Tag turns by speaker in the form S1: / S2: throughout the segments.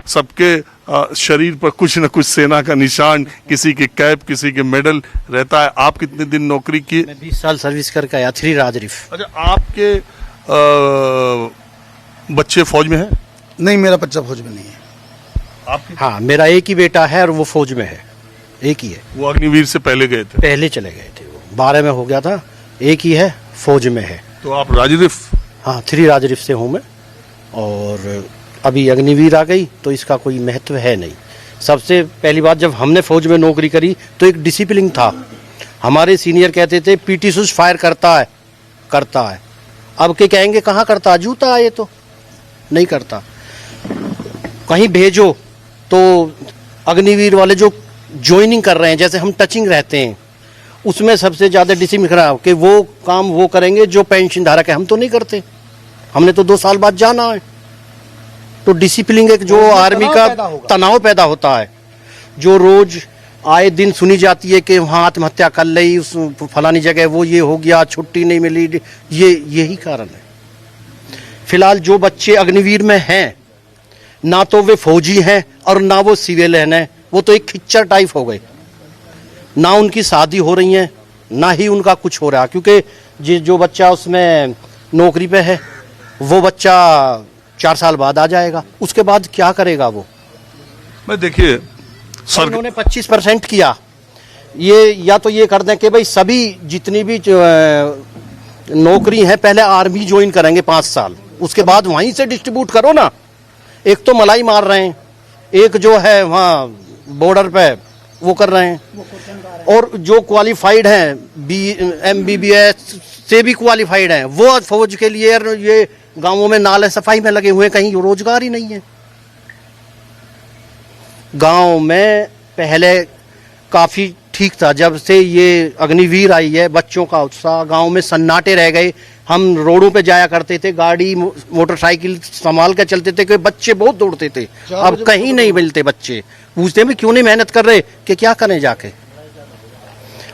S1: सबके शरीर पर कुछ न कुछ सेना का निशान, किसी के कैप, किसी के मेडल रहता है। आप कितने दिन नौकरी किए?
S2: मैं 20 साल सर्विस करके आया, 3 राजरीफ।
S1: अच्छा, आपके बच्चे फौज में हैं?
S3: नहीं, मेरा बच्चा फौज में नहीं है।
S1: आपके?
S2: हाँ, मेरा एक ही बेटा है और वो फौज में है, एक ही है।
S1: वो अग्निवीर से पहले गए थे?
S2: पहले चले गए थे, वो 12 में हो गया था। एक ही है, फौज में है।
S1: तो आप राजरीफ?
S2: हाँ, 3 राजरीफ से हूँ मैं। और अभी अग्निवीर आ गई तो इसका कोई महत्व है नहीं। सबसे पहली बात, जब हमने फौज में नौकरी करी तो एक डिसिप्लिन था। हमारे सीनियर कहते थे पीटी सूज फायर करता है। अब के कहेंगे कहाँ करता, जूता ये तो नहीं करता। कहीं भेजो तो अग्निवीर वाले जो ज्वाइनिंग कर रहे हैं, जैसे हम टचिंग रहते हैं, उसमें सबसे ज़्यादा डिसिप्लिन खराब कि वो काम वो करेंगे जो पेंशन धारक है। हम तो नहीं करते, हमने तो 2 साल बाद जाना है। तो डिसिप्लिन एक जो आर्मी का तनाव पैदा होता है, जो रोज आए दिन सुनी जाती है कि वहाँ आत्महत्या कर ली, उस फलानी जगह वो ये हो गया, छुट्टी नहीं मिली, यही कारण है। फिलहाल जो बच्चे अग्निवीर में हैं, ना तो वे फौजी हैं और ना वो सिविलियन हैं, वो तो एक खिच्चर टाइप हो गए। ना उनकी शादी हो रही है, ना ही उनका कुछ हो रहा, क्योंकि जो बच्चा उसमें नौकरी पे है वो बच्चा 4 साल बाद आ जाएगा, उसके बाद क्या करेगा वो?
S1: मैं देखिए सर,
S2: इन्होंने 25% किया। ये या तो ये कर दें कि भाई सभी जितनी भी नौकरी है पहले आर्मी ज्वाइन करेंगे 5 साल, उसके बाद वहीं से डिस्ट्रीब्यूट करो ना। एक तो मलाई मार रहे हैं, एक जो है वहाँ बॉर्डर पे वो कर रहे हैं, और जो क्वालिफाइड हैं MBBS से भी क्वालिफाइड हैं, वो फौज के लिए ये गांवों में नाले सफाई में लगे हुए हैं, कहीं रोजगार ही नहीं है। गांव में पहले काफ़ी ठीक था, जब से ये अग्निवीर आई है बच्चों का उत्साह, गांव में सन्नाटे रह गए। हम रोडों पे जाया करते थे, गाड़ी मोटरसाइकिल संभाल कर चलते थे, क्योंकि बच्चे बहुत दौड़ते थे। अब कहीं नहीं मिलते बच्चे, पूछते हैं क्यों नहीं मेहनत कर रहे, कि क्या करें जाके।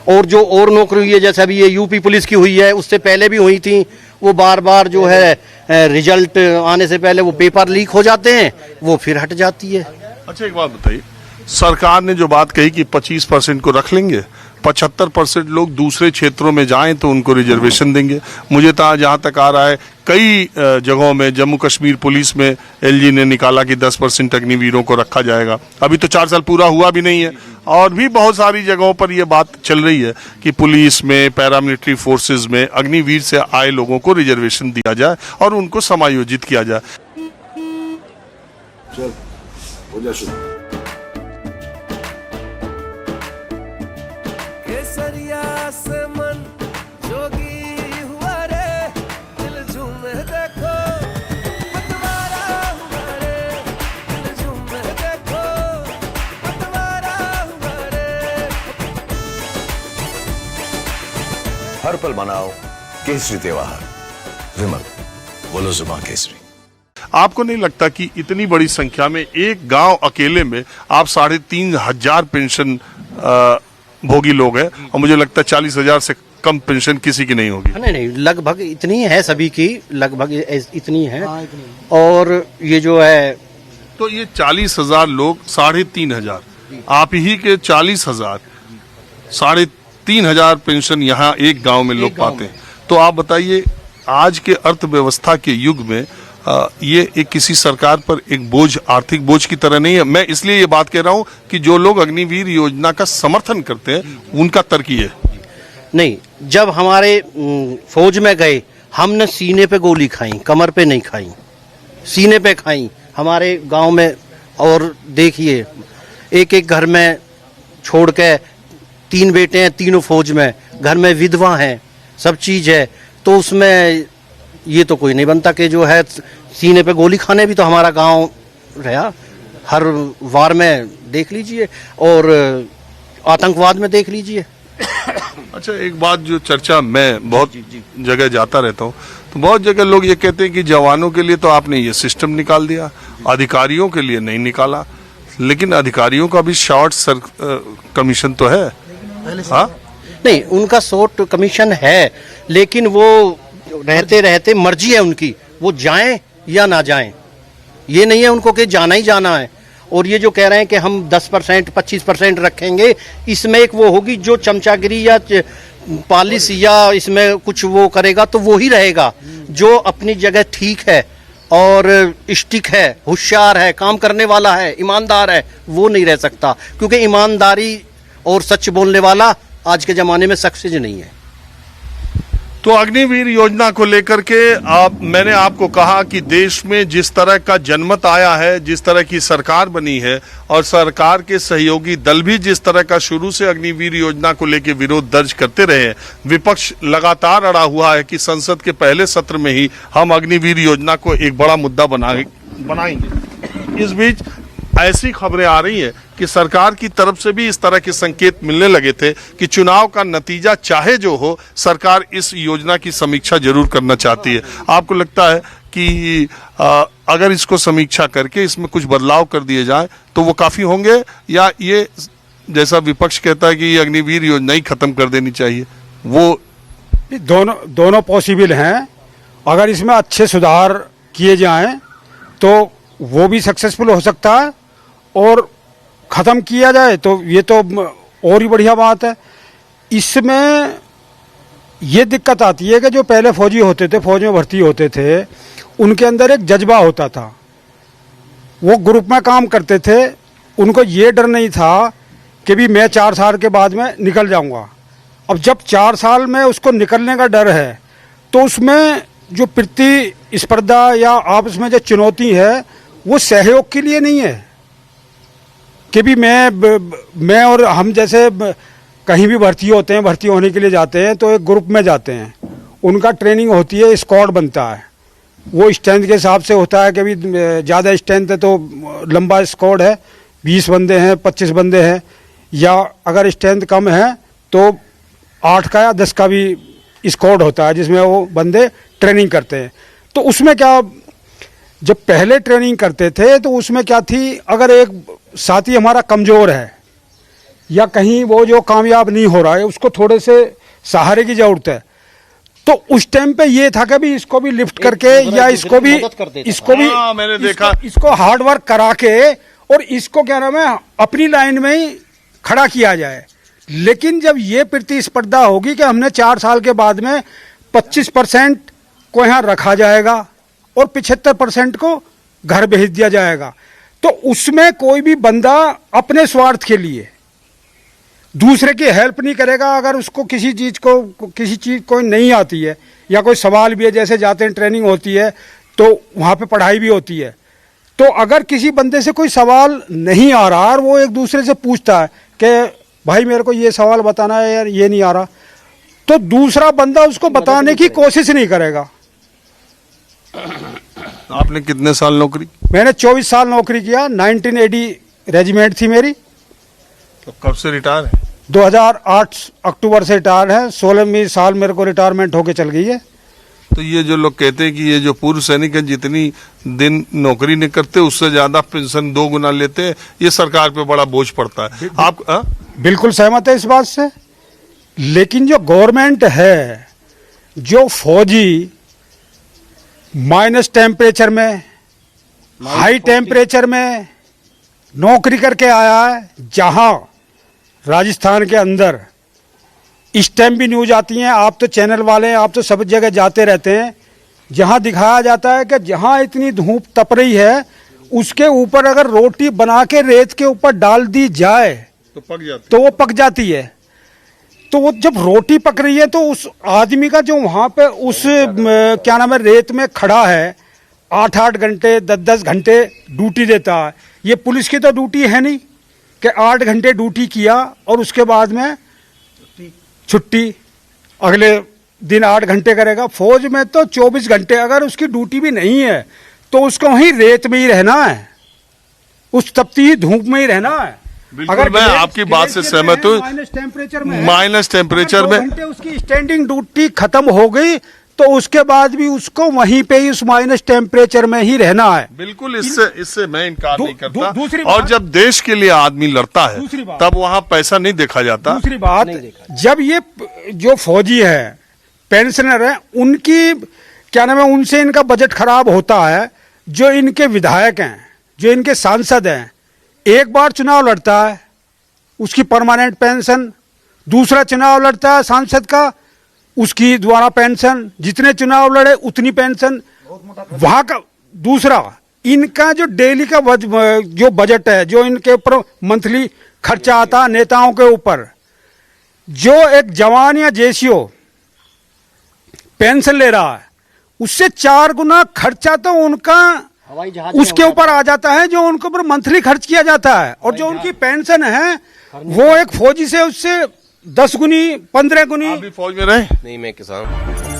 S2: और जो और नौकरी हुई है, जैसे अभी ये यूपी पुलिस की हुई है, उससे पहले भी हुई थी, वो बार बार जो है रिजल्ट आने से पहले वो पेपर लीक हो जाते हैं, वो फिर हट जाती है।
S1: अच्छा, एक बात बताइए, सरकार ने जो बात कही कि 25% को रख लेंगे, 75% लोग दूसरे क्षेत्रों में जाएं तो उनको रिजर्वेशन देंगे। मुझे तो जहाँ तक आ रहा है, कई जगहों में जम्मू कश्मीर पुलिस में LG ने निकाला कि 10% अग्निवीरों को रखा जाएगा। अभी तो 4 साल पूरा हुआ भी नहीं है, और भी बहुत सारी जगहों पर यह बात चल रही है कि पुलिस में, पैरामिलिट्री फोर्सेज में अग्निवीर से आए लोगों को रिजर्वेशन दिया जाए और उनको समायोजित किया जाए।
S4: केसरिया से मन जोगी हुआ रे, दिल झूमे देखो पतवारा हुआ रे, दिल झूमे देखो पतवारा हुआ रे।
S5: हर पल मनाओ केसरी त्योहार। विमल, बोलो जुबान केसरी।
S1: आपको नहीं लगता कि इतनी बड़ी संख्या में एक गांव अकेले में आप 3,500 पेंशन भोगी लोग हैं, और मुझे लगता है 40,000 से कम पेंशन किसी की नहीं होगी?
S2: नहीं, लगभग इतनी है, सभी की लगभग इतनी है। और ये जो है,
S1: तो ये 40,000 लोग 3,500, आप ही के 40,000, 3,500 पेंशन यहाँ एक गांव में लोग पाते हैं। तो आप बताइए, आज के अर्थव्यवस्था के युग में ये एक किसी सरकार पर एक बोझ, आर्थिक बोझ की तरह नहीं है। मैं इसलिए ये बात कह रहा हूं कि जो लोग अग्निवीर योजना का समर्थन करते हैं उनका तर्क ये
S2: नहीं, जब हमारे फौज में गए, हमने सीने पे गोली खाई, कमर पे नहीं खाई, सीने पे खाई हमारे गांव में। और देखिए, एक एक घर में छोड़ के 3 बेटे हैं, तीनों फौज में, घर में विधवा हैं, सब चीज है, तो उसमें ये तो कोई नहीं बनता कि जो है सीने पे गोली खाने भी तो हमारा गांव रहा। हर वार में देख लीजिए, और आतंकवाद में देख लीजिए।
S1: अच्छा, एक बात जो चर्चा, मैं बहुत जगह जाता रहता हूँ, तो बहुत जगह लोग ये कहते हैं कि जवानों के लिए तो आपने ये सिस्टम निकाल दिया, अधिकारियों के लिए नहीं निकाला। लेकिन अधिकारियों का भी शॉर्ट कमीशन तो है। हाँ,
S2: नहीं, उनका शॉर्ट कमीशन है, लेकिन वो रहते रहते मर्जी है उनकी, वो जाएं या ना जाएं। ये नहीं है उनको कि जाना ही जाना है। और ये जो कह रहे हैं कि हम 10% 25% रखेंगे, इसमें एक वो होगी जो चमचागिरी या पॉलिश या इसमें कुछ वो करेगा तो वो ही रहेगा। जो अपनी जगह ठीक है और स्टिक है, होशियार है, काम करने वाला है, ईमानदार है, वो नहीं रह सकता, क्योंकि ईमानदारी और सच बोलने वाला आज के ज़माने में सक्सेस नहीं है।
S1: तो अग्निवीर योजना को लेकर के मैंने आपको कहा कि देश में जिस तरह का जनमत आया है, जिस तरह की सरकार बनी है और सरकार के सहयोगी दल भी जिस तरह का शुरू से अग्निवीर योजना को लेकर विरोध दर्ज करते रहे हैं, विपक्ष लगातार अड़ा हुआ है कि संसद के पहले सत्र में ही हम अग्निवीर योजना को एक बड़ा मुद्दा बनाएंगे। इस बीच ऐसी खबरें आ रही हैं कि सरकार की तरफ से भी इस तरह के संकेत मिलने लगे थे कि चुनाव का नतीजा चाहे जो हो, सरकार इस योजना की समीक्षा जरूर करना चाहती है। आपको लगता है कि अगर इसको समीक्षा करके इसमें कुछ बदलाव कर दिए जाए तो वो काफी होंगे, या ये जैसा विपक्ष कहता है कि ये अग्निवीर योजना ही खत्म कर देनी चाहिए? वो
S6: दोनों पॉसिबल हैं। अगर इसमें अच्छे सुधार किए जाएं तो वो भी सक्सेसफुल हो सकता है, और ख़त्म किया जाए तो ये तो और ही बढ़िया बात है। इसमें ये दिक्कत आती है कि जो पहले फौजी होते थे, फौज में भर्ती होते थे, उनके अंदर एक जज्बा होता था, वो ग्रुप में काम करते थे, उनको ये डर नहीं था कि भी मैं 4 साल के बाद में निकल जाऊंगा। अब जब 4 साल में उसको निकलने का डर है तो उसमें जो प्रतिस्पर्धा या आपस में जो चुनौती है वो सहयोग के लिए नहीं है कि भी मैं और हम जैसे कहीं भी भर्ती होते हैं, भर्ती होने के लिए जाते हैं तो एक ग्रुप में जाते हैं, उनका ट्रेनिंग होती है, स्क्वाड बनता है, वो स्ट्रेंथ के हिसाब से होता है कि भी ज़्यादा स्ट्रेंथ है तो लंबा स्क्वाड है, 20 बंदे हैं, 25 बंदे हैं, या अगर स्ट्रेंथ कम है तो 8 का या 10 का भी स्क्वाड होता है जिसमें वो बंदे ट्रेनिंग करते हैं। तो उसमें क्या, जब पहले ट्रेनिंग करते थे तो उसमें क्या थी, अगर एक साथी हमारा कमज़ोर है या कहीं वो जो कामयाब नहीं हो रहा है, उसको थोड़े से सहारे की ज़रूरत है, तो उस टाइम पे ये था कि भी इसको भी लिफ्ट करके या इसको भी
S1: मैंने देखा
S6: इसको हार्ड वर्क करा के और इसको क्या नाम है अपनी लाइन में ही खड़ा किया जाए। लेकिन जब ये प्रतिस्पर्धा होगी कि हमने 4 साल के बाद में 25% को यहाँ रखा जाएगा और 75% को घर भेज दिया जाएगा, तो उसमें कोई भी बंदा अपने स्वार्थ के लिए दूसरे की हेल्प नहीं करेगा। अगर उसको किसी चीज़ कोई नहीं आती है या कोई सवाल भी है, जैसे जाते हैं ट्रेनिंग होती है तो वहाँ पे पढ़ाई भी होती है, तो अगर किसी बंदे से कोई सवाल नहीं आ रहा और वो एक दूसरे से पूछता है कि भाई मेरे को ये सवाल बताना है यार, ये नहीं आ रहा, तो दूसरा बंदा उसको बताने की कोशिश नहीं करेगा।
S1: आपने कितने साल नौकरी?
S6: मैंने 24 साल नौकरी किया, 1980 रेजिमेंट थी मेरी।
S1: तो कब से रिटायर है?
S6: 2008 अक्टूबर से रिटायर है, 16वीं साल मेरे को रिटायरमेंट होके चल गई है।
S1: तो ये जो लोग कहते हैं कि ये जो पूर्व सैनिक हैं जितनी दिन नौकरी नहीं करते उससे ज्यादा पेंशन 2 गुना लेते हैं, ये सरकार पे बड़ा बोझ पड़ता है। आप
S6: बिल्कुल सहमत है इस बात से। लेकिन जो गवर्नमेंट है, जो फौजी माइनस टेम्परेचर में, हाई टेम्परेचर में नौकरी करके आया है, जहां राजस्थान के अंदर इस टाइम भी न्यूज आती हैं, आप तो चैनल वाले हैं, आप तो सब जगह जाते रहते हैं, जहां दिखाया जाता है कि जहां इतनी धूप तप रही है उसके ऊपर अगर रोटी बना के रेत के ऊपर डाल दी जाए तो वो पक जाती है। तो वो जब रोटी पक रही है तो उस आदमी का जो वहां पे उस क्या नाम है रेत में खड़ा है, 8-8 घंटे 10-10 घंटे ड्यूटी देता है। ये पुलिस की तो ड्यूटी है नहीं कि 8 घंटे ड्यूटी किया और उसके बाद में छुट्टी, अगले दिन 8 घंटे करेगा। फौज में तो 24 घंटे, अगर उसकी ड्यूटी भी नहीं है तो उसको वहीं रेत में ही रहना है, उस तपती धूप में ही रहना है।
S1: अगर मैं आपकी बात से सहमत हूँ, माइनस टेम्परेचर में
S6: उसकी स्टैंडिंग ड्यूटी खत्म हो गई तो उसके बाद भी उसको वहीं पे ही उस माइनस टेम्परेचर में ही रहना है।
S1: बिल्कुल, इससे मैं इनकार नहीं करता। और जब देश के लिए आदमी लड़ता है तब वहाँ पैसा नहीं देखा जाता।
S6: दूसरी बात, जब ये जो फौजी है, पेंशनर है, उनकी क्या नाम है, उनसे इनका बजट खराब होता है। जो इनके विधायक हैं, जो इनके सांसद हैं, एक बार चुनाव लड़ता है उसकी परमानेंट पेंशन, दूसरा चुनाव लड़ता है सांसद का उसकी द्वारा पेंशन, जितने चुनाव लड़े उतनी पेंशन। वहां का दूसरा इनका जो डेली का जो बजट है, जो इनके ऊपर मंथली खर्चा आता है नेताओं के ऊपर, जो एक जवान या जेसीओ पेंशन ले रहा है उससे 4 गुना खर्चा तो उनका
S2: हवाई जहाज
S6: उसके ऊपर आ जाता है, जो उनके ऊपर मंथली खर्च किया जाता है। और जो उनकी पेंशन है वो एक फौजी से उससे 10 गुनी 15 गुनी।
S1: आप भी फौज में रहे?
S7: नहीं, मैं किसान हूं।